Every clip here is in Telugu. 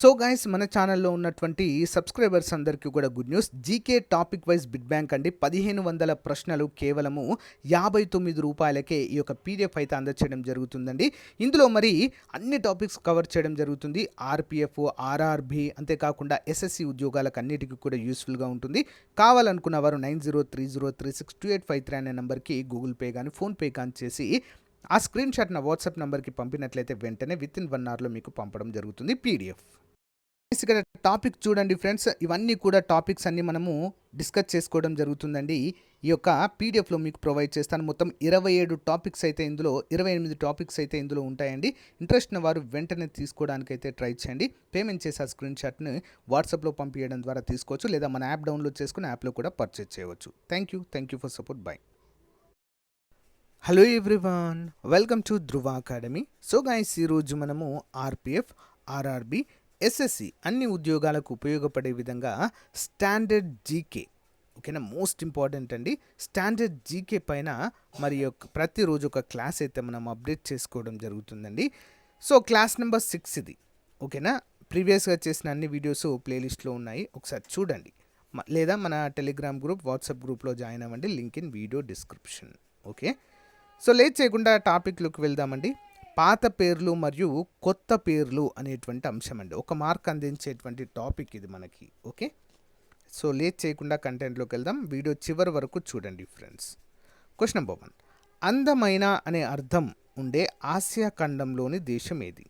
సో గైస్ మన ఛానల్లో ఉన్నటువంటి సబ్స్క్రైబర్స్ అందరికీ కూడా good news. GK topic wise bid bank అండి. 1500 ప్రశ్నలు కేవలము రూ. 59కే ఈ యొక్క పీడిఎఫ్ అయితే అందచేయడం జరుగుతుందండి. ఇందులో మరి అన్ని టాపిక్స్ కవర్ చేయడం జరుగుతుంది. ఆర్పిఎఫ్, ఆర్ఆర్బి, అంతేకాకుండా ఎస్ఎస్సి ఉద్యోగాలకు అన్నిటికీ కూడా యూస్ఫుల్గా ఉంటుంది. కావాలనుకున్న వారు 9030362853 అనే నెంబర్కి గూగుల్ పే కానీ ఫోన్పే కానీ చేసి ఆ స్క్రీన్ షాట్ నా వాట్సాప్ నెంబర్కి పంపినట్లయితే వెంటనే వితిన్ 1 అవర్లో మీకు పంపడం జరుగుతుంది పీడిఎఫ్. ఇక్కడ టాపిక్ చూడండి ఫ్రెండ్స్, ఇవన్నీ కూడా టాపిక్స్ అన్నీ మనము డిస్కస్ చేసుకోవడం జరుగుతుందండి. ఈ యొక్క పీడిఎఫ్లో మీకు ప్రొవైడ్ చేస్తాను. మొత్తం 27 టాపిక్స్ అయితే ఇందులో 28 టాపిక్స్ అయితే ఇందులో ఉంటాయండి. ఇంట్రెస్ట్ ఉన్న వారు వెంటనే తీసుకోవడానికి అయితే ట్రై చేయండి. పేమెంట్ చేసి ఆ స్క్రీన్ షాట్ని వాట్సాప్లో పంపించడం ద్వారా తీసుకోవచ్చు, లేదా మన యాప్ డౌన్లోడ్ చేసుకుని యాప్లో కూడా పర్చేజ్ చేయవచ్చు. Thank you for support. By. Hello everyone, welcome to Dhruva academy. So guys, ఈరోజు మనము ఆర్పిఎఫ్, ఆర్ఆర్బి, ఎస్ఎస్సి అన్ని ఉద్యోగాలకు ఉపయోగపడే విధంగా స్టాండర్డ్ జీకే, ఓకేనా, మోస్ట్ ఇంపార్టెంట్ అండి. స్టాండర్డ్ జీకే పైన మరి ప్రతిరోజు ఒక క్లాస్ అయితే మనం అప్డేట్ చేసుకోవడం జరుగుతుందండి. సో క్లాస్ నెంబర్ 6 ఇది, ఓకేనా. ప్రీవియస్గా చేసిన అన్ని వీడియోస్ ప్లేలిస్ట్లో ఉన్నాయి, ఒకసారి చూడండి. లేదా మన టెలిగ్రామ్ గ్రూప్, వాట్సాప్ గ్రూప్లో జాయిన్ అవ్వండి. Link in video description. Okay, so late చేయకుండా టాపిక్లోకి వెళ్దామండి. పాత పేర్లు మరియు కొత్త పేర్లు అనేటువంటి అంశం అండి. ఒక మార్క్ అందించేటువంటి టాపిక్ ఇది మనకి. ఓకే, సో లేట్ చేయకుండా కంటెంట్లోకి వెళ్దాం. వీడియో చివరి వరకు చూడండి ఫ్రెండ్స్. క్వశ్చన్ నెంబర్ 1, అందమైన అనే అర్థం ఉండే ఆసియా ఖండంలోని దేశం ఏది?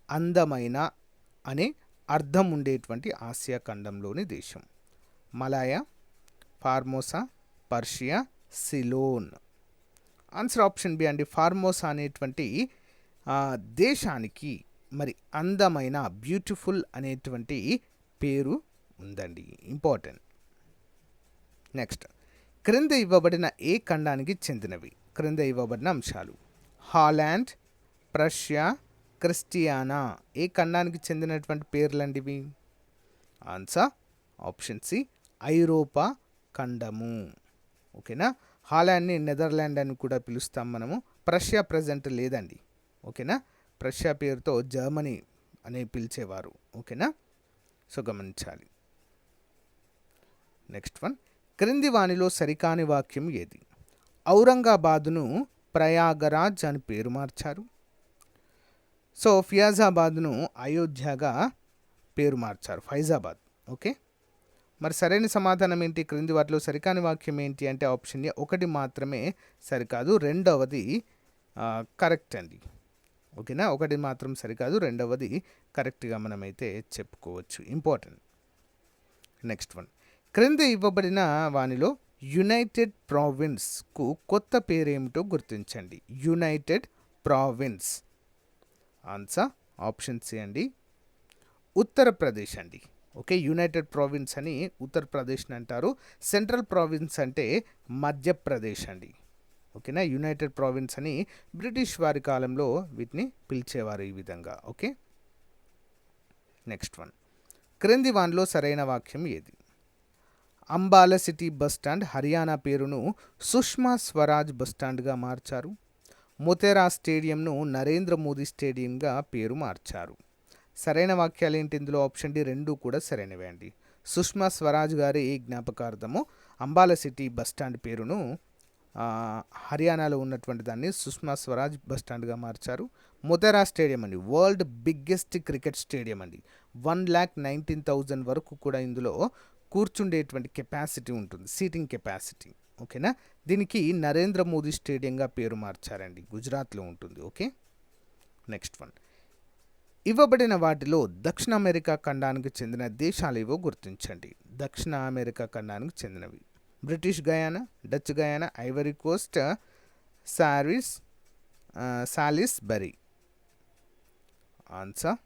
అందమైన అనే అర్థం ఉండేటువంటి ఆసియా ఖండంలోని దేశం. Malaya, Formosa, Persia, Ceylon. Answer option B అండి. ఫార్మోసా అనేటువంటి దేశానికి మరి అందమైన, బ్యూటిఫుల్ అనేటువంటి పేరు ఉందండి. ఇంపార్టెంట్. నెక్స్ట్, క్రింద ఇవ్వబడిన ఏ ఖండానికి చెందినవి? క్రింద ఇవ్వబడిన అంశాలు: హాలాండ్, ప్రష్యా, క్రిస్టియానా. ఏ ఖండానికి చెందినటువంటి పేర్లండి ఇవి? ఆన్సర్ ఆప్షన్ సి, ఐరోపా ఖండము. ఓకేనా. హాలాండ్ని నెదర్లాండ్ అని కూడా పిలుస్తాం మనము. ప్రష్యా ప్రజెంట్ లేదండి, ఓకేనా. ప్రష్యా పేరుతో జర్మనీ అని పిలిచేవారు, ఓకేనా. సో గమనించాలి. నెక్స్ట్ వన్, క్రింది వానిలో సరికాని వాక్యం ఏది? ఔరంగాబాదును ప్రయాగరాజ్ అని పేరు మార్చారు. సో ఫియాజాబాద్ను అయోధ్యగా పేరు మార్చారు, ఫైజాబాద్. ఓకే, మరి సరైన సమాధానం ఏంటి? క్రింది వాటిలో సరికాని వాక్యం ఏంటి అంటే ఆప్షన్ ఏ, ఒకటి మాత్రమే సరికాదు, రెండవది కరెక్ట్ అండి. ఓకేనా, ఒకటి మాత్రం సరికాదు, రెండవది కరెక్ట్గా మనమైతే చెప్పుకోవచ్చు. ఇంపార్టెంట్. నెక్స్ట్ వన్, క్రింద ఇవ్వబడిన వానిలో యునైటెడ్ ప్రావిన్స్కు కొత్త పేరేమిటో గుర్తించండి. United province. Answer option C అండి, ఉత్తరప్రదేశ్ అండి. ఓకే, యునైటెడ్ ప్రావిన్స్ అని ఉత్తరప్రదేశ్ అంటారు. సెంట్రల్ ప్రావిన్స్ అంటే మధ్యప్రదేశ్ అండి. ఓకేనా, యునైటెడ్ ప్రావిన్స్ అని బ్రిటిష్ వారి కాలంలో వీటిని పిలిచేవారు ఈ విధంగా. ఓకే, నెక్స్ట్ వన్, క్రింది వాన్లో సరైన వాక్యం ఏది? అంబాలా సిటీ బస్టాండ్ హర్యానా పేరును సుష్మా స్వరాజ్ బస్టాండ్గా మార్చారు. మొతేరా స్టేడియంను నరేంద్ర మోదీ స్టేడియంగా పేరు మార్చారు. సరైన వాక్యాలు ఏంటి ఇందులో? ఆప్షన్ డి రెండు కూడా సరైనవే అండి. సుష్మా స్వరాజ్ గారి జ్ఞాపకార్థము అంబాలా సిటీ బస్టాండ్ పేరును హర్యానాలో ఉన్నటువంటి దాన్ని సుష్మా స్వరాజ్ బస్టాండ్గా మార్చారు. మొతేరా స్టేడియం అండి, వరల్డ్ బిగ్గెస్ట్ క్రికెట్ స్టేడియం అండి. 1,19,000 వరకు కూడా ఇందులో కూర్చుండేటువంటి కెపాసిటీ ఉంటుంది, సీటింగ్ కెపాసిటీ. ఓకేనా, దీనికి నరేంద్ర మోదీ స్టేడియంగా పేరు మార్చారండి, గుజరాత్లో ఉంటుంది. ఓకే, నెక్స్ట్ వన్, ఇవ్వబడిన వాటిలో దక్షిణ అమెరికా ఖండానికి చెందిన దేశాలు ఏవో గుర్తించండి. దక్షిణ అమెరికా ఖండానికి చెందినవి: British Guyana, Dutch Guyana, Ivory Coast, Salisbury. Answer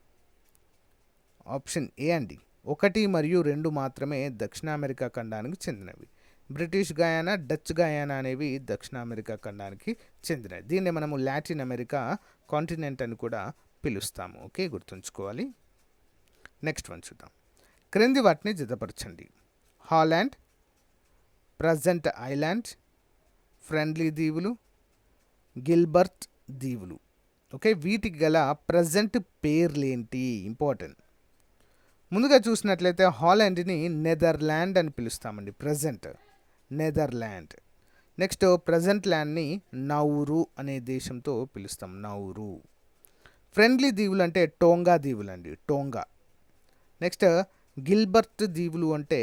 option A అండి, 1 మరియు 2 మాత్రమే దక్షిణ అమెరికా ఖండానికి చెందినవి. బ్రిటిష్ గయానా, డచ్ గయానా అనేవి దక్షిణ అమెరికా ఖండానికి చెందినవి. దీన్ని మనము లాటిన్ అమెరికా కాంటినెంట్ అని కూడా పిలుస్తాము. ఓకే, గుర్తుంచుకోవాలి. నెక్స్ట్ వన్ చూద్దాం. క్రింది వాటిని జతపరచండి. హాలాండ్, ప్రజెంట్ ఐలాండ్, ఫ్రెండ్లీ దీవులు, గిల్బర్ట్ దీవులు. ఓకే, వీటికి గల ప్రజెంట్ పేర్లేంటి? ఇంపార్టెంట్. ముందుగా చూసినట్లయితే హాలాండ్ని నెదర్లాండ్ అని పిలుస్తామండి. Present Netherland. నెక్స్ట్ ప్రజెంట్ ల్యాండ్ని నౌరు అనే దేశంతో పిలుస్తాం. నౌరు. ఫ్రెండ్లీ దీవులు అంటే టోంగా దీవులు అండి. టోంగా. నెక్స్ట్ గిల్బర్ట్ దీవులు అంటే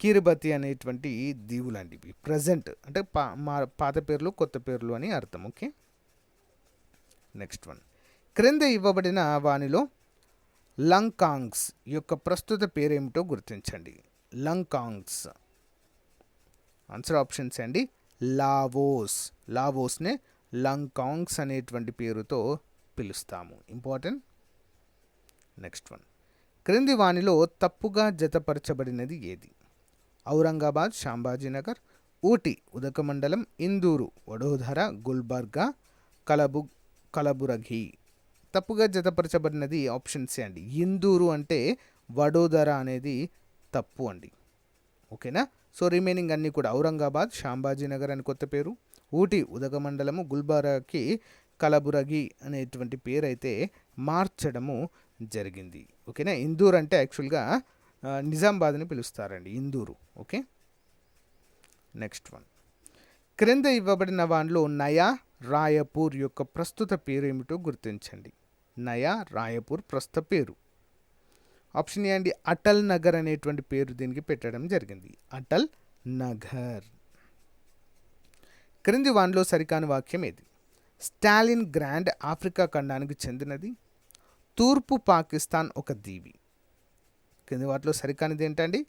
కిరిబతి అనేటువంటి దీవులు అండి. ఇవి ప్రజెంట్ అంటే పాత పేర్లు కొత్త పేర్లు అని అర్థం. ఓకే. Next one. క్రింద ఇవ్వబడిన వానిలో లంకాంగ్స్ యొక్క ప్రస్తుత పేరేమిటో గుర్తించండి. లంకాంగ్స్. ఆన్సర్ ఆప్షన్స్ అండి. లావోస్. లావోస్నే లంకాంగ్స్ అనేటువంటి పేరుతో పిలుస్తాము. ఇంపార్టెంట్. Next one. క్రింది వానిలో తప్పుగా జతపరచబడినది ఏది? ఔరంగాబాద్ శాంబాజీనగర్, ఊటీ ఉదకమండలం, ఇందూరు వడోదర, గుల్బర్గా కలబురగి. తప్పుగా జతపరచబడినది ఆప్షన్ సి అండి. ఇందూరు అంటే వడోదర అనేది తప్పు అండి. ఓకేనా. సో రిమైనింగ్ అన్నీ కూడా ఔరంగాబాద్ శాంబాజీనగర్ అని కొత్త పేరు, ఊటీ ఉదకమండలము, గుల్బర్గాకి కలబురగి అనేటువంటి పేరు అయితే మార్చడము జరిగింది. ఓకేనా. ఇందూర్ అంటే యాక్చువల్గా నిజామాబాద్ని పిలుస్తారండి. ఇందూరు. ఓకే. Next one. క్రింద ఇవ్వబడిన వానిలో నయా రాయపూర్ యొక్క ప్రస్తుత పేరు ఏమిటో గుర్తించండి. నయా రాయపూర్ ప్రస్తుత పేరు. ఆప్షన్ ఏ అండి. అటల్ నగర్ అనేటువంటి పేరు దీనికి పెట్టడం జరిగింది. అటల్ నగర్. క్రింది వానిలో సరికాని వాక్యం ఏది? స్టాలిన్ గ్రాండ్ ఆఫ్రికా ఖండానికి చెందినది. తూర్పు పాకిస్తాన్ ఒక దీవి. కింది వాటిలో సరికానిది ఏంటండి?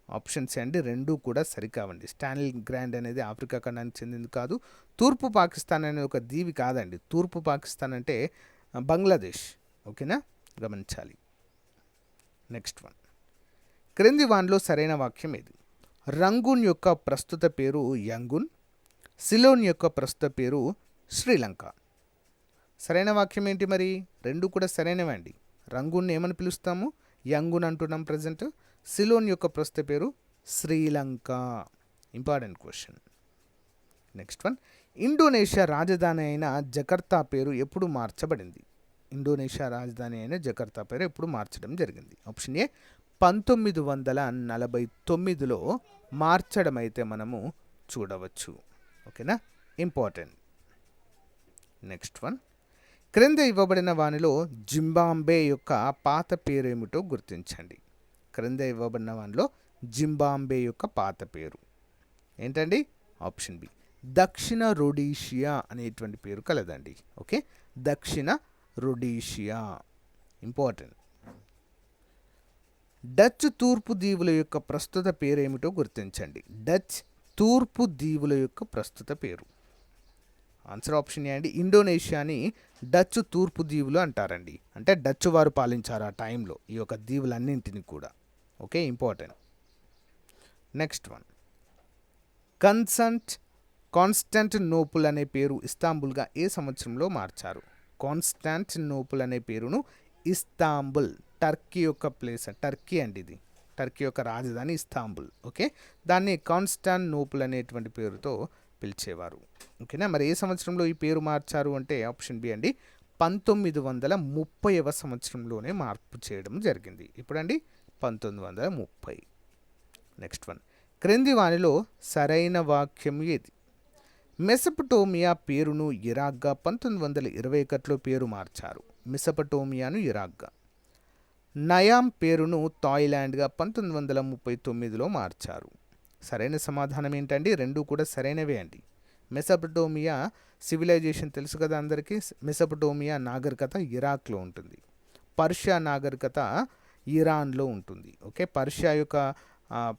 ఆప్షన్స్ అండి. రెండూ కూడా సరికావండి. స్టాలిన్ గ్రాండ్ అనేది ఆఫ్రికా ఖండానికి చెందింది కాదు. తూర్పు పాకిస్తాన్ అనేది ఒక దీవి కాదండి. తూర్పు పాకిస్తాన్ అంటే బంగ్లాదేశ్. ఓకేనా, గమనించాలి. Next one. క్రింది వానిలో సరైన వాక్యం ఏది? రంగూన్ యొక్క ప్రస్తుత పేరు యంగున్, సిలోన్ యొక్క ప్రస్తుత పేరు శ్రీలంక. సరైన వాక్యం ఏంటి మరి? రెండు కూడా సరైనవే అండి. రంగూన్ ఏమని పిలుస్తాము? యంగున్ అంటున్నాం ప్రజెంట్. సిలోన్ యొక్క ప్రస్తుత పేరు Sri Lanka. Important question. Next one. Indonesia రాజధాని అయిన జకర్తా పేరు ఎప్పుడు మార్చబడింది? ఇండోనేషియా రాజధాని అయిన జకర్తా పేరు ఎప్పుడు మార్చడం జరిగింది? ఆప్షన్ ఏ 1949లో మార్చడం అయితే మనము చూడవచ్చు. ఓకేనా, ఇంపార్టెంట్. Next one. క్రింద ఇవ్వబడిన వానిలో జింబాబ్వే యొక్క పాత పేరు ఏమిటో గుర్తించండి. క్రింద ఇవ్వబడిన వానిలో జింబాబ్వే యొక్క పాత పేరు ఏంటండి? ఆప్షన్ బి దక్షిణ రొడీషియా అనేటువంటి పేరు కలదండి. ఓకే, దక్షిణ రొడీషియా. ఇంపార్టెంట్. డచ్ తూర్పు దీవుల యొక్క ప్రస్తుత పేరు ఏమిటో గుర్తించండి. డచ్ తూర్పు దీవుల యొక్క ప్రస్తుత పేరు. ఆన్సర్ ఆప్షన్ ఏ అండి. ఇండోనేషియాని డచ్ తూర్పు దీవులు అంటారండి. అంటే డచ్ వారు పాలించారు ఆ టైంలో ఈ యొక్క దీవులన్నింటినీ కూడా. Okay, important. Next one. Constantinople అనే పేరు ఇస్తాంబుల్గా ఏ సంవత్సరంలో మార్చారు? కాన్స్టాంటినోపుల్ అనే పేరును ఇస్తాంబుల్, టర్కీ యొక్క ప్లేస్, టర్కీ అండి ఇది. టర్కీ యొక్క రాజధాని ఇస్తాంబుల్. ఓకే, దాన్ని కాన్స్టాంటినోపుల్ అనేటువంటి పేరుతో పిలిచేవారు. ఓకేనా, మరి ఏ సంవత్సరంలో ఈ పేరు మార్చారు అంటే ఆప్షన్ బి అండి 1930వ సంవత్సరంలోనే మార్పు చేయడం జరిగింది. ఇప్పుడండి 1930. Next one. క్రింది వానిలో సరైన వాక్యం ఏది? మెసపటోమియా పేరును ఇరాక్గా 1921లో పేరు మార్చారు. మెసపటోమియాను ఇరాక్గా. నయాం పేరును థాయిలాండ్గా 1939లో మార్చారు. సరైన సమాధానం ఏంటండి? రెండు కూడా సరైనవే అండి. మెసపటోమియా సివిలైజేషన్ తెలుసు కదా అందరికీ. మెసపటోమియా నాగరికత ఇరాక్లో ఉంటుంది. పర్షియా నాగరికత ఇరాన్లో ఉంటుంది. ఓకే, పర్షియా యొక్క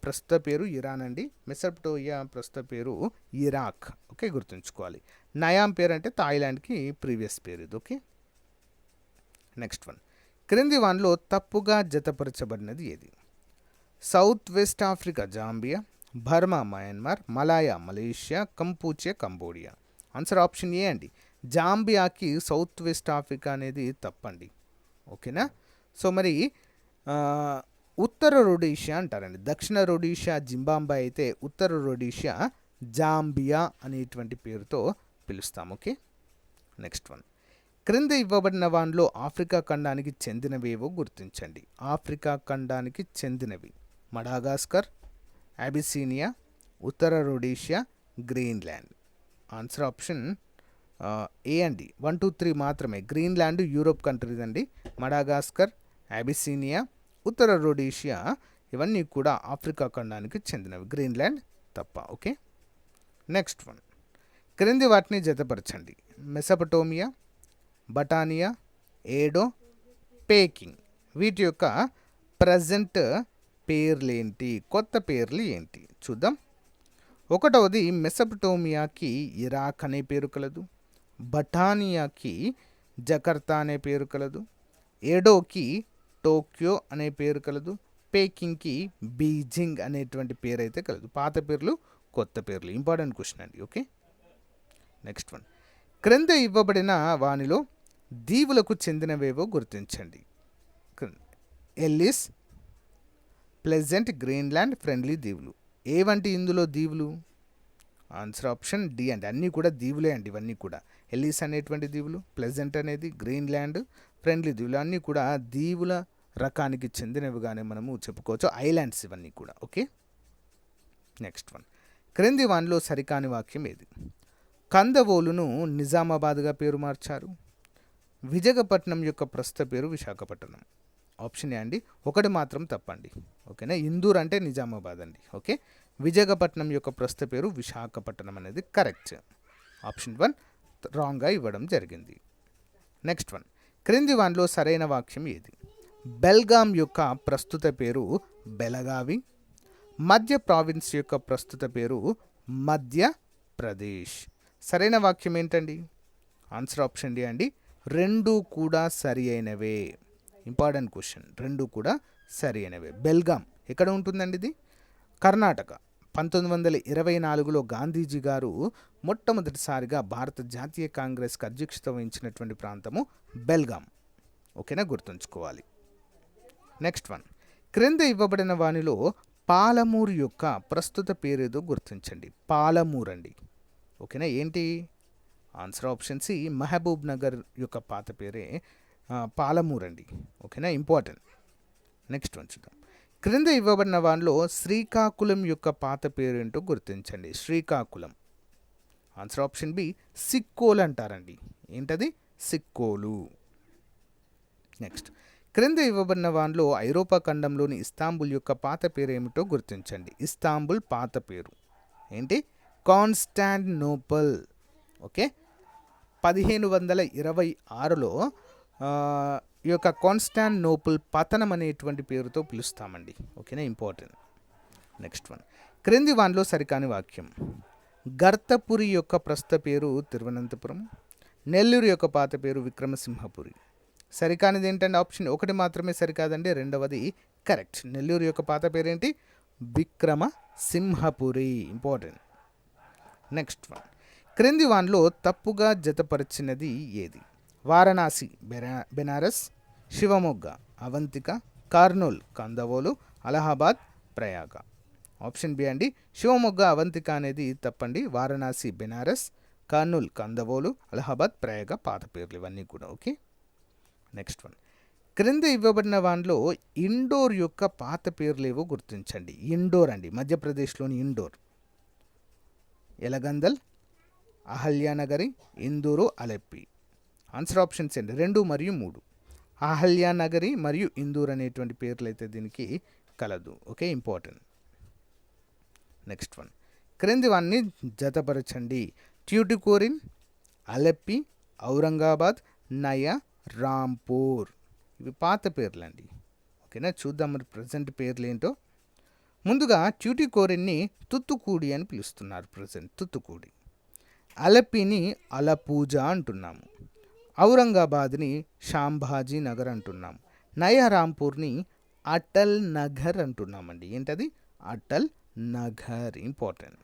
ప్రస్తుత పేరు ఇరాన్ అండి. మెసపటోమియా ప్రస్తుత పేరు ఇరాక్. ఓకే, గుర్తుంచుకోవాలి. నయాం పేరు అంటే థాయిలాండ్కి ప్రీవియస్ పేరు ఇది. ఓకే. Next one. క్రింది వానిలో తప్పుగా జతపరచబడినది ఏది? South West Africa Zambia, Burma Myanmar, Malaya Malaysia, Kampuchea Cambodia. Answer option A అండి. జాంబియాకి సౌత్ వెస్ట్ ఆఫ్రికా అనేది తప్పండి. ఓకేనా. సో మరి ఉత్తర రొడీషియా అంటారండి. దక్షిణ రొడీషియా జింబాబ్వే అయితే ఉత్తర రొడీషియా జాంబియా అనేటువంటి పేరుతో పిలుస్తాం. ఓకే. Next one. క్రింద ఇవ్వబడిన వానిలో ఆఫ్రికా ఖండానికి చెందినవేవో గుర్తించండి. ఆఫ్రికా ఖండానికి చెందినవి మడాగాస్కర్, అబిసినియా, ఉత్తర Rhodesia, Greenland. Answer option A అండి. 1, 2, 3 మాత్రమే. గ్రీన్లాండ్ యూరోప్ కంట్రీస్ అండి. మడాగాస్కర్, అబిసినియా, ఉత్తర రొడీషియా ఇవన్నీ కూడా ఆఫ్రికా ఖండానికి చెందినవి. గ్రీన్లాండ్ తప్ప. Okay, next one. క్రింది వాటిని జతపరచండి. మెసపటోమియా, బటానియా, ఏడో, పేకింగ్ వీటి యొక్క ప్రజెంట్ పేర్లేంటి, కొత్త పేర్లు ఏంటి చూద్దాం. ఒకటవది మెసపటోమియాకి ఇరాక్ అనే పేరు కలదు, బటానియాకి జకర్తా అనే పేరు కలదు, ఏడోకి టోక్యో అనే పేరు కలదు, పేకింగ్కి బీజింగ్ అనేటువంటి పేరు అయితే కలదు. పాత పేర్లు, కొత్త పేర్లు. ఇంపార్టెంట్ క్వశ్చన్ అండి. Okay, next one. క్రింద ఇవ్వబడిన వానిలో దీవులకు చెందినవేవో గుర్తించండి. ఎల్లిస్, ప్లెజెంట్, గ్రీన్లాండ్, ఫ్రెండ్లీ దీవులు. ఏవంటి ఇందులో దీవులు? ఆన్సర్ ఆప్షన్ డి అండి. అన్నీ కూడా దీవులే అండి. ఇవన్నీ కూడా ఎల్లిస్ అనేటువంటి దీవులు, ప్లెజెంట్ అనేది, గ్రీన్లాండ్, ఫ్రెండ్లీ దీవులు అన్నీ కూడా దీవుల రకానికి చెందినవిగానే మనము చెప్పుకోవచ్చు. ఐలాండ్స్ ఇవన్నీ కూడా. Okay, next one. క్రింది వానిలో సరికాని వాక్యం ఏది? కందవోలును నిజామాబాద్గా పేరు మార్చారు. విజయపట్నం యొక్క ప్రస్తుత పేరు విశాఖపట్నం. ఆప్షన్ ఏ అండి. ఒకటి మాత్రం తప్పండి. ఓకేనా, ఇందూర్ అంటే నిజామాబాద్ అండి. ఓకే, విజయపట్నం యొక్క ప్రస్తుత పేరు విశాఖపట్నం అనేది కరెక్ట్. ఆప్షన్ 1 రాంగ్గా ఇవ్వడం జరిగింది. Next one. క్రింది వానిలో సరైన వాక్యం ఏది? బెల్గాం యొక్క ప్రస్తుత పేరు బెలగావి. మధ్య ప్రావిన్స్ యొక్క ప్రస్తుత పేరు మధ్యప్రదేశ్. సరైన వాక్యం ఏంటండి? ఆన్సర్ ఆప్షన్ డి అండి. రెండు కూడా సరి అయినవే. Important question. రెండు కూడా సరి అయినవే. బెల్గాం ఎక్కడ ఉంటుందండి? ఇది కర్ణాటక. 1924లో గాంధీజీ గారు మొట్టమొదటిసారిగా భారత జాతీయ కాంగ్రెస్కి అధ్యక్షత వహించినటువంటి ప్రాంతము బెల్గాం. ఓకేనా, గుర్తుంచుకోవాలి. Next one. క్రింద ఇవ్వబడిన వానిలో పాలమూరు యొక్క ప్రస్తుత పేరేదో గుర్తించండి. పాలమూరు అండి. ఓకేనా, ఏంటి? Answer option C Mahabubnagar యొక్క పాత పేరే పాలమూరు అండి. ఓకేనా, ఇంపార్టెంట్. నెక్స్ట్ వన్ చూద్దాం. క్రింద ఇవ్వబడిన వానిలో శ్రీకాకుళం యొక్క పాత పేరేంటో గుర్తించండి. Srikakulam. Answer option B Sikkolu అంటారండి. ఏంటది? సిక్కోలు. నెక్స్ట్. క్రింద ఇవ్వబడిన వానిలో ఐరోపా ఖండంలోని ఇస్తాంబుల్ యొక్క పాత పేరు ఏమిటో గుర్తించండి. ఇస్తాంబుల్ పాత పేరు ఏంటి? కాన్స్టాంటినోపుల్. ఓకే, 1526లో ఈ యొక్క కాన్స్టాంటినోపుల్ పతనం అనేటువంటి పేరుతో పిలుస్తామండి. ఓకేనా, ఇంపార్టెంట్. Next one. క్రింది వానిలో సరికాని వాక్యం. గర్తపురి యొక్క ప్రస్తుత పేరు తిరువనంతపురం. నెల్లూరు యొక్క పాత పేరు విక్రమసింహపురి. సరికానిది ఏంటంటే ఆప్షన్ ఒకటి మాత్రమే సరికాదండి. రెండవది కరెక్ట్. నెల్లూరు యొక్క పాత పేరేంటి? విక్రమసింహపురి. ఇంపార్టెంట్. Next one. క్రింది వానిలో తప్పుగా జతపరిచినది ఏది? వారణాసి బెనారస్, శివమొగ్గ అవంతిక, కర్నూల్ కందవోలు, అలహాబాద్ ప్రయాగ. ఆప్షన్ బి అండి. శివమొగ్గ అవంతిక అనేది తప్పండి. వారణాసి బెనారస్, కర్నూల్ కందవోలు, అలహాబాద్ ప్రయాగ పాత పేర్లు ఇవన్నీ కూడా. Okay, next one. క్రింద ఇవ్వబడిన వానిలో ఇండోర్ యొక్క పాత పేర్లేవో గుర్తించండి. ఇండోర్ అండి, మధ్యప్రదేశ్లోని ఇండోర్. ఎలగందల్, అహల్యానగరి, ఇందూరు, అలెప్పి. ఆన్సర్ ఆప్షన్స్ అండి 2 మరియు 3. అహల్యానగరి మరియు ఇందూర్ అనేటువంటి పేర్లు అయితే దీనికి కలదు. Okay, important. Next one. క్రింది వాన్ని జతపరచండి. ట్యూటికోరిన్, అలెప్పి, ఔరంగాబాద్, నయా రాంపూర్. ఇవి పాత పేర్లు అండి. ఓకేనా, చూద్దాం మరి ప్రజెంట్ పేర్లు ఏంటో. ముందుగా ట్యూటికోరిన్ని తుత్తుకూడి అని పిలుస్తున్నారు. ప్రజెంట్ తుత్తుకూడి. అలెప్పిని అలపూజ అంటున్నాము. ఔరంగాబాద్ని షాంభాజీ నగర్ అంటున్నాము. నయా రాంపూర్ని అటల్ నగర్ అంటున్నామండి. ఏంటది? Atal Nagar. Important.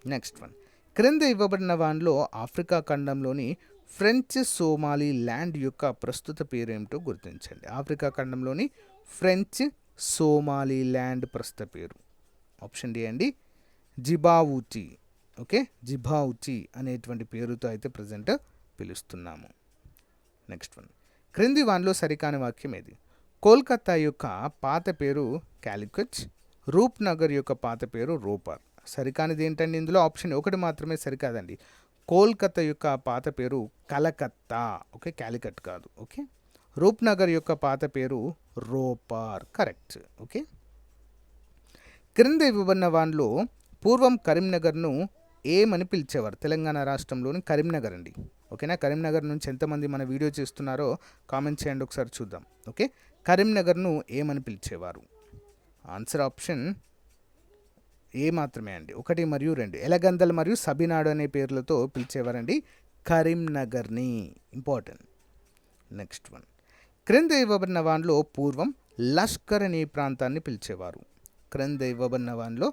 Next one. క్రింద ఇవ్వబడిన వానిలో ఆఫ్రికా ఖండంలోని ఫ్రెంచ్ సోమాలి ల్యాండ్ యొక్క ప్రస్తుత పేరేమిటో గుర్తించండి. ఆఫ్రికా ఖండంలోని ఫ్రెంచ్ సోమాలి ల్యాండ్ ప్రస్తుత పేరు ఆప్షన్ డి అండి. జిబావుచి. ఓకే, జిబావుచి అనేటువంటి పేరుతో అయితే ప్రజెంట్ పిలుస్తున్నాము. నెక్స్ట్ వన్, క్రింది వానిలో సరికాని వాక్యం ఏది? కోల్కతా యొక్క పాత పేరు క్యాలికట్, రూప్నగర్ యొక్క పాత పేరు రోపర్. సరికానిది ఏంటండి? ఇందులో ఆప్షన్ ఒకటి మాత్రమే సరికాదండి. కోల్కతా యొక్క పాత పేరు కలకత్తా, ఓకే, క్యాలికట్ కాదు. ఓకే, రూప్నగర్ యొక్క పాత పేరు రోపర్, కరెక్ట్. ఓకే, క్రింద ఇవ్వబడిన వానిలో పూర్వం కరీంనగర్ను ఏమని పిలిచేవారు? తెలంగాణ రాష్ట్రంలోని కరీంనగర్ అండి. ఓకేనా, కరీంనగర్ నుంచి ఎంతమంది మన వీడియో చేస్తున్నారో కామెంట్ చేయండి, ఒకసారి చూద్దాం. ఓకే, కరీంనగర్ను ఏమని పిలిచేవారు? ఆన్సర్ ఆప్షన్ ఏ మాత్రమే అండి, 1 మరియు 2. ఎలగందల్ మరియు సబినాడు అనే పేర్లతో పిలిచేవారండి కరీంనగర్ని. ఇంపార్టెంట్. నెక్స్ట్ వన్, క్రింద ఇవ్వబడిన వానిలో పూర్వం లష్కర్ అనే ప్రాంతాన్ని పిలిచేవారు. క్రింద ఇవ్వబడిన వానిలో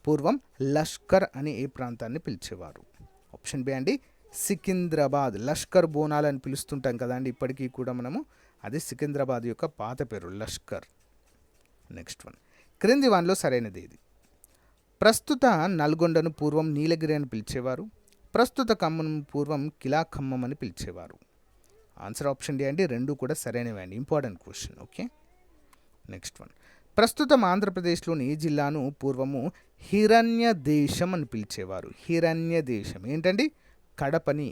పూర్వం లష్కర్ అనే ఏ ప్రాంతాన్ని పిలిచేవారు? ఆప్షన్ బి అండి సికింద్రాబాద్. లష్కర్ బోనాలు అని పిలుస్తుంటాం కదండి ఇప్పటికీ కూడా మనము, అది సికింద్రాబాద్ యొక్క పాత పేరు లష్కర్. నెక్స్ట్ వన్, క్రింది వానిలో సరైనది ఏది? ప్రస్తుత నల్గొండను పూర్వం నీలగిరి అని పిలిచేవారు. ప్రస్తుత ఖమ్మం పూర్వం కిలా ఖమ్మం అని పిలిచేవారు. ఆన్సర్ ఆప్షన్ డి అండి, 2 కూడా సరైనవి అండి. Important question. Okay, next one, ప్రస్తుతం ఆంధ్రప్రదేశ్లోని ఈ జిల్లాను పూర్వము హిరణ్య దేశం అని పిలిచేవారు. హిరణ్య దేశం ఏంటండి? కడపని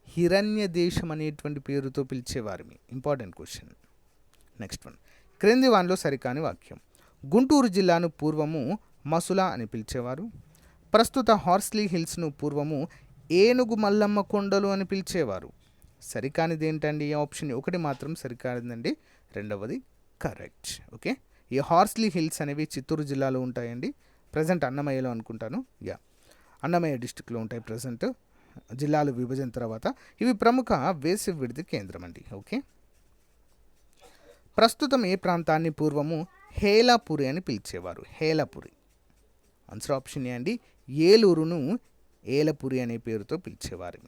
హిరణ్య దేశం అనేటువంటి పేరుతో పిలిచేవారు. Important question. నెక్స్ట్ వన్, క్రింది వానిలో సరికాని వాక్యం. గుంటూరు జిల్లాను పూర్వము మసులా అని పిలిచేవారు. ప్రస్తుత హార్స్లీ హిల్స్ను పూర్వము ఏనుగు మల్లమ్మ కొండలు అని పిలిచేవారు. సరికానిది ఏంటండి? ఆప్షన్ 1 మాత్రం సరికానిదండి, 2వది కరెక్ట్. ఓకే, ఈ హార్స్లీ హిల్స్ అనేవి చిత్తూరు జిల్లాలో ఉంటాయండి. ప్రజెంట్ అన్నమయ్యలో అనుకుంటాను. అన్నమయ్య డిస్టిక్లో ఉంటాయి ప్రజెంట్, జిల్లాలు విభజన తర్వాత. ఇవి ప్రముఖ వేసవి విడిది కేంద్రం అండి. ఓకే, ప్రస్తుతం ఏ ప్రాంతాన్ని పూర్వము హేలాపురి అని పిలిచేవారు? హేలాపురి. ఆన్సర్ ఆప్షన్ ఏ అండి, ఏలూరును ఏలపురి అనే పేరుతో పిలిచేవారు.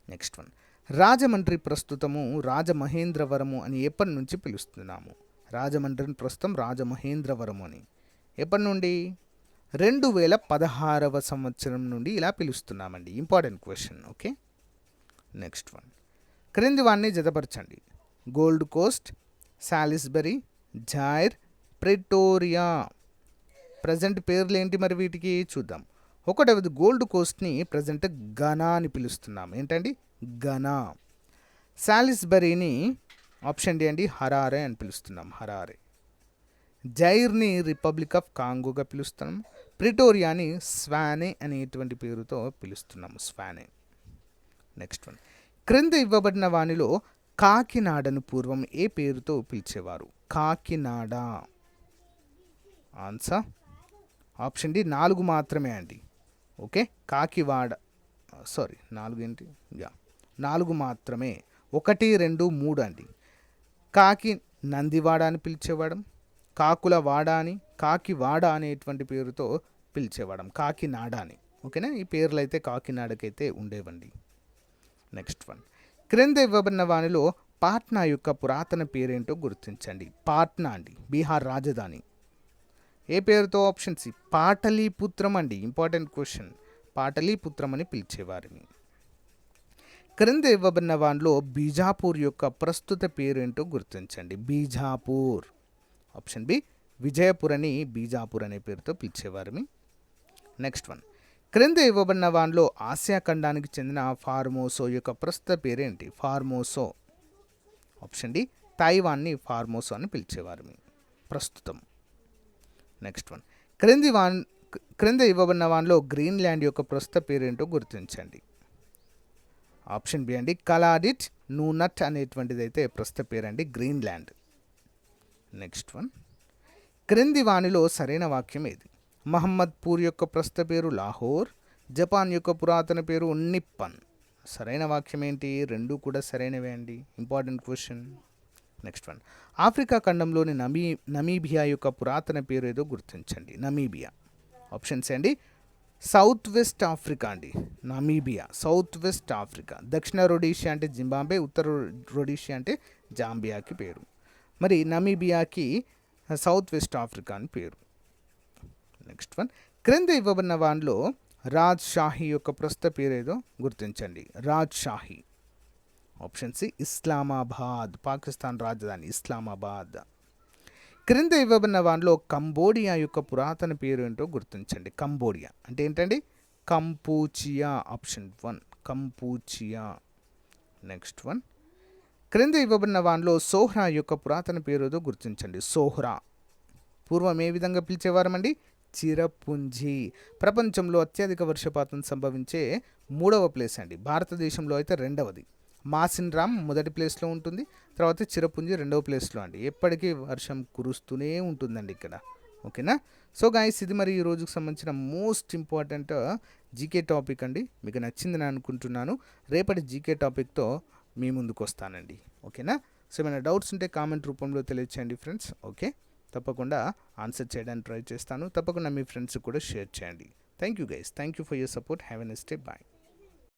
నెక్స్ట్ వన్, రాజమండ్రి ప్రస్తుతము రాజమహేంద్రవరము అని ఎప్పటి నుంచి పిలుస్తున్నాము? రాజమండ్రిని ప్రస్తుతం రాజమహేంద్రవరము అని ఎప్పటి నుండి? 2016వ సంవత్సరం నుండి ఇలా పిలుస్తున్నామండి. Important question. Okay, next one, క్రింది వాన్ని జతపరచండి. Gold Coast, Salisbury, Zaire, Pretoria. Present పేర్లు ఏంటి మరి వీటికి? చూద్దాం. 1వది గోల్డ్ కోస్ట్ని ప్రజెంట్ ఘనా అని పిలుస్తున్నాం. ఏంటండి? ఘనా. సాలిస్బరీని ఆప్షన్ డి అండి హరారే అని పిలుస్తున్నాం. హరారే. జైర్ని రిపబ్లిక్ ఆఫ్ కాంగోగా పిలుస్తున్నాం. ప్రిటోరియాని స్వానే అనేటువంటి పేరుతో పిలుస్తున్నాము. స్వానే. నెక్స్ట్ వన్, క్రింద ఇవ్వబడిన వానిలో కాకినాడను పూర్వం ఏ పేరుతో పిలిచేవారు? కాకినాడ. ఆన్సర్ ఆప్షన్ డి 4 మాత్రమే అండి. ఓకే, కాకివాడ, 4 ఏంటి? 4 మాత్రమే. 1, 2, 3 అండి. కాకి నందివాడ అని పిలిచేవాడం, కాకుల వాడ అని, కాకివాడ అనేటువంటి పేరుతో పిలిచేవాడం, కాకినాడ అని. ఓకేనా, ఈ పేర్లు అయితే కాకినాడకైతే ఉండేవండి. నెక్స్ట్ వన్, క్రింద ఇవ్వబడిన వానిలో పాట్నా యొక్క పురాతన పేరేంటో గుర్తించండి. పాట్నా అండి బీహార్ రాజధాని. ఏ పేరుతో? ఆప్షన్ సి పాటలీపుత్రం అండి. Important question. పాటలీపుత్రం అని పిలిచేవారిని. క్రింద ఇవ్వబడిన వానిలో బీజాపూర్ యొక్క ప్రస్తుత పేరేంటో గుర్తించండి. బీజాపూర్. ఆప్షన్ బి విజయపూర్ అని బీజాపూర్ అనే పేరుతో పిలిచేవారిని. నెక్స్ట్ వన్, క్రింద ఇవ్వబడిన వానిలో ఆసియా ఖండానికి చెందిన ఫార్మోసో యొక్క ప్రస్తుత పేరేంటి? ఫార్మోసో. ఆప్షన్ డి తైవాన్ని ఫార్మోసో అని పిలిచేవారిని ప్రస్తుతం. నెక్స్ట్ వన్, క్రింద ఇవ్వబడిన వానిలో గ్రీన్లాండ్ యొక్క ప్రస్తుత పేరేంటో గుర్తించండి. ఆప్షన్ బి అండి కలాడిట్ నూనట్ అనేటువంటిది అయితే ప్రస్తుత పేరండి గ్రీన్లాండ్. నెక్స్ట్ వన్, క్రింది వానిలో సరైన వాక్యం ఏది? మహమ్మద్పూర్ యొక్క ప్రస్తుత పేరు లాహోర్, జపాన్ యొక్క పురాతన పేరు నిప్పన్. సరైన వాక్యం ఏంటి? 2 కూడా సరైనవే అండి. Important question. Next one, Africa ఖండంలోని నమీబియా యొక్క పురాతన పేరు ఏదో గుర్తించండి. నమీబియా. ఆప్షన్స్ అండి సౌత్ వెస్ట్ ఆఫ్రికా అండి. Namibia South West Africa. దక్షిణ రొడీషియా అంటే జింబాబే, ఉత్తర రొడీషియా అంటే జాంబియాకి పేరు. మరి నమీబియాకి సౌత్ వెస్ట్ ఆఫ్రికా అని పేరు. నెక్స్ట్ వన్, క్రింద ఇవ్వబడిన వానిలో రాజ్ షాహీ యొక్క ప్రస్తుత పేరు ఏదో గుర్తించండి. రాజ్ షాహీ. ఆప్షన్ సి ఇస్లామాబాద్, పాకిస్తాన్ రాజధాని ఇస్లామాబాద్. క్రింద ఇవ్వబడిన వాటిలో కంబోడియా యొక్క పురాతన పేరు ఏంటో గుర్తించండి. కంబోడియా అంటే ఏంటండి? Kampuchea. Option 1 Kampuchea. Next one, క్రింద ఇవ్వబడిన వాటిలో సోహ్రా యొక్క పురాతన పేరు ఏదో గుర్తించండి. సోహ్రా పూర్వం ఏ విధంగా పిలిచేవారమండి? చిరపుంజి. ప్రపంచంలో అత్యధిక వర్షపాతం సంభవించే 3వ ప్లేస్ అండి. భారతదేశంలో అయితే 2వది. మాసిన్రామ్ మొదటి ప్లేస్లో ఉంటుంది, తర్వాత చిరపుంజి 2వ ప్లేస్లో అండి. ఎప్పటికీ వర్షం కురుస్తూనే ఉంటుందండి ఇక్కడ. ఓకేనా? సో గైస్, ఇది మరి ఈ రోజుకి సంబంధించిన మోస్ట్ ఇంపార్టెంట్ జీకే టాపిక్ అండి. మీకు నచ్చిందని అనుకుంటున్నాను. రేపటి జీకే టాపిక్తో మీ ముందుకు వస్తానండి. ఓకేనా? సో ఏమైనా డౌట్స్ ఉంటే కామెంట్ రూపంలో తెలియచేయండి ఫ్రెండ్స్. ఓకే, తప్పకుండా ఆన్సర్ చేయడానికి ట్రై చేస్తాను. తప్పకుండా మీ ఫ్రెండ్స్ కూడా షేర్ చేయండి. Thank you guys. Thank you for your support. Have a nice day. Bye.